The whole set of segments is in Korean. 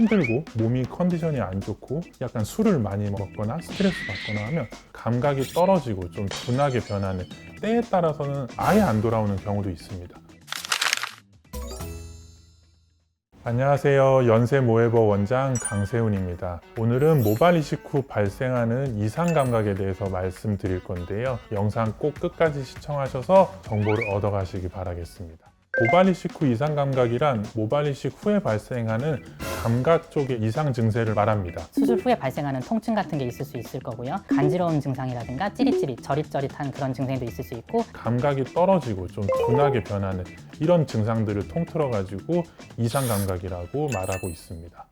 힘들고 몸이 컨디션이 안 좋고 약간 술을 많이 먹거나 스트레스 받거나 하면 감각이 떨어지고 좀 둔하게 변하는, 때에 따라서는 아예 안 돌아오는 경우도 있습니다. 안녕하세요. 연세모에버 원장 강세훈입니다. 오늘은 모발 이식 후 발생하는 이상 감각에 대해서 말씀드릴 건데요. 영상 꼭 끝까지 시청하셔서 정보를 얻어가시기 바라겠습니다. 모발 이식 후 이상 감각이란 모발 이식 후에 발생하는 감각 쪽의 이상 증세를 말합니다. 수술 후에 발생하는 통증 같은 게 있을 수 있을 거고요. 간지러운 증상이라든가 찌릿찌릿, 저릿저릿한 그런 증상도 있을 수 있고, 감각이 떨어지고 좀 둔하게 변하는 이런 증상들을 통틀어 가지고 이상 감각이라고 말하고 있습니다.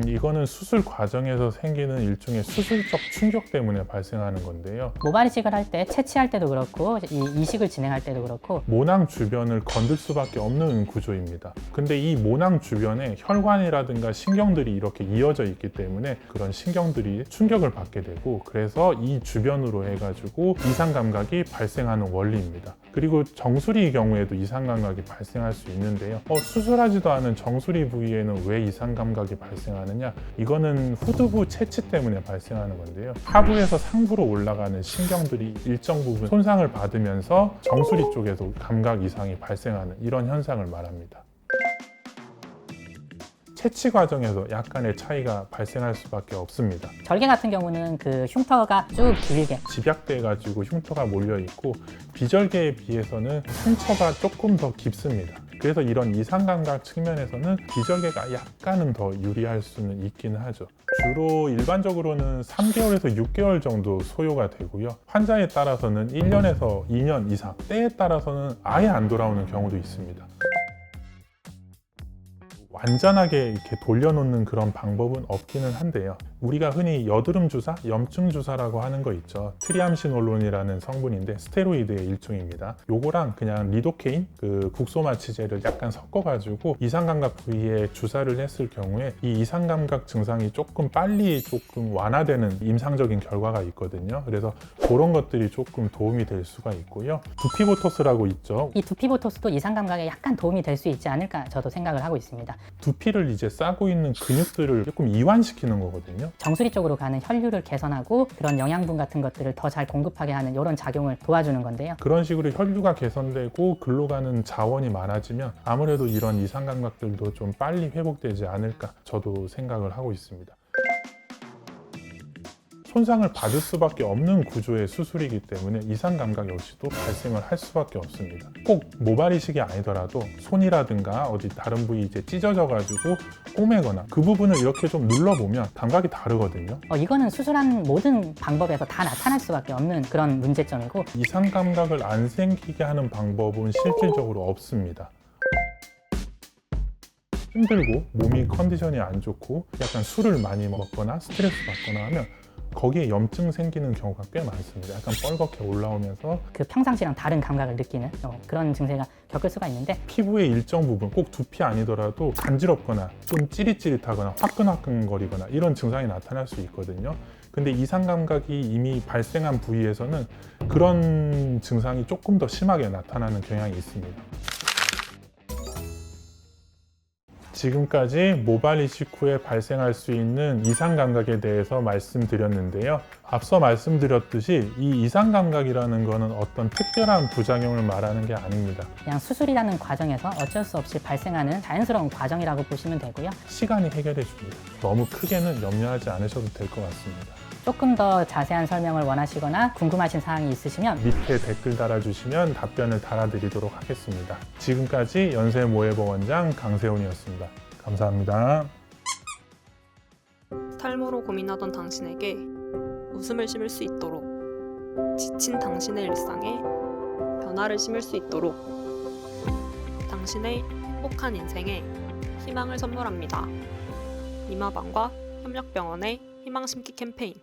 이거는 수술 과정에서 생기는 일종의 수술적 충격 때문에 발생하는 건데요. 모발 이식을 할 때 채취할 때도 그렇고 이 이식을 진행할 때도 그렇고 모낭 주변을 건들 수밖에 없는 구조입니다. 근데 이 모낭 주변에 혈관이라든가 신경들이 이렇게 이어져 있기 때문에 그런 신경들이 충격을 받게 되고, 그래서 이 주변으로 해가지고 이상 감각이 발생하는 원리입니다. 그리고 정수리 경우에도 이상 감각이 발생할 수 있는데요. 수술하지도 않은 정수리 부위에는 왜 이상 감각이 발생하느냐? 이거는 후두부 채취 때문에 발생하는 건데요. 하부에서 상부로 올라가는 신경들이 일정 부분 손상을 받으면서 정수리 쪽에서 감각 이상이 발생하는 이런 현상을 말합니다. 채취 과정에서 약간의 차이가 발생할 수밖에 없습니다. 절개 같은 경우는 그 흉터가 쭉 길게, 집약돼 가지고 흉터가 몰려 있고, 비절개에 비해서는 상처가 조금 더 깊습니다. 그래서 이런 이상 감각 측면에서는 비절개가 약간은 더 유리할 수는 있기는 하죠. 주로 일반적으로는 3개월에서 6개월 정도 소요가 되고요. 환자에 따라서는 1년에서 2년 이상, 때에 따라서는 아예 안 돌아오는 경우도 있습니다. 완전하게 이렇게 돌려놓는 그런 방법은 없기는 한데요. 우리가 흔히 여드름 주사, 염증 주사라고 하는 거 있죠. 트리암시놀론이라는 성분인데 스테로이드의 일종입니다. 요거랑 그냥 리도케인, 그 국소마취제를 약간 섞어가지고 이상 감각 부위에 주사를 했을 경우에 이 이상 감각 증상이 조금 빨리 완화되는 임상적인 결과가 있거든요. 그래서 그런 것들이 조금 도움이 될 수가 있고요. 두피보토스라고 있죠. 이 두피보토스도 이상 감각에 약간 도움이 될 수 있지 않을까 저도 생각을 하고 있습니다. 두피를 이제 싸고 있는 근육들을 조금 이완시키는 거거든요. 정수리 쪽으로 가는 혈류를 개선하고 그런 영양분 같은 것들을 더 잘 공급하게 하는 이런 작용을 도와주는 건데요. 그런 식으로 혈류가 개선되고 글로 가는 자원이 많아지면 아무래도 이런 이상 감각들도 좀 빨리 회복되지 않을까 저도 생각을 하고 있습니다. 손상을 받을 수밖에 없는 구조의 수술이기 때문에 이상 감각 역시도 발생을 할 수밖에 없습니다. 꼭 모발 이식이 아니더라도 손이라든가 어디 다른 부위 이제 찢어져 가지고 꼬매거나 그 부분을 이렇게 좀 눌러보면 감각이 다르거든요. 이거는 수술한 모든 방법에서 다 나타날 수밖에 없는 그런 문제점이고, 이상 감각을 안 생기게 하는 방법은 실질적으로 없습니다. 힘들고 몸이 컨디션이 안 좋고 약간 술을 많이 먹거나 스트레스 받거나 하면 거기에 염증 생기는 경우가 꽤 많습니다. 약간 뻘겋게 올라오면서 그 평상시랑 다른 감각을 느끼는 그런 증세가 겪을 수가 있는데, 피부의 일정 부분, 꼭 두피 아니더라도 간지럽거나 좀 찌릿찌릿하거나 화끈화끈거리거나 이런 증상이 나타날 수 있거든요. 근데 이상 감각이 이미 발생한 부위에서는 그런 증상이 조금 더 심하게 나타나는 경향이 있습니다. 지금까지 모발 이식 후에 발생할 수 있는 이상 감각에 대해서 말씀드렸는데요. 앞서 말씀드렸듯이 이 이상 감각이라는 것은 어떤 특별한 부작용을 말하는 게 아닙니다. 그냥 수술이라는 과정에서 어쩔 수 없이 발생하는 자연스러운 과정이라고 보시면 되고요. 시간이 해결해 줍니다. 너무 크게는 염려하지 않으셔도 될 것 같습니다. 조금 더 자세한 설명을 원하시거나 궁금하신 사항이 있으시면 밑에 댓글 달아주시면 답변을 달아드리도록 하겠습니다. 지금까지 연세모에버 원장 강세훈이었습니다. 감사합니다. 탈모로 고민하던 당신에게 웃음을 심을 수 있도록, 지친 당신의 일상에 변화를 심을 수 있도록 당신의 행복한 인생에 희망을 선물합니다. 이마방과 협력병원의 희망 심기 캠페인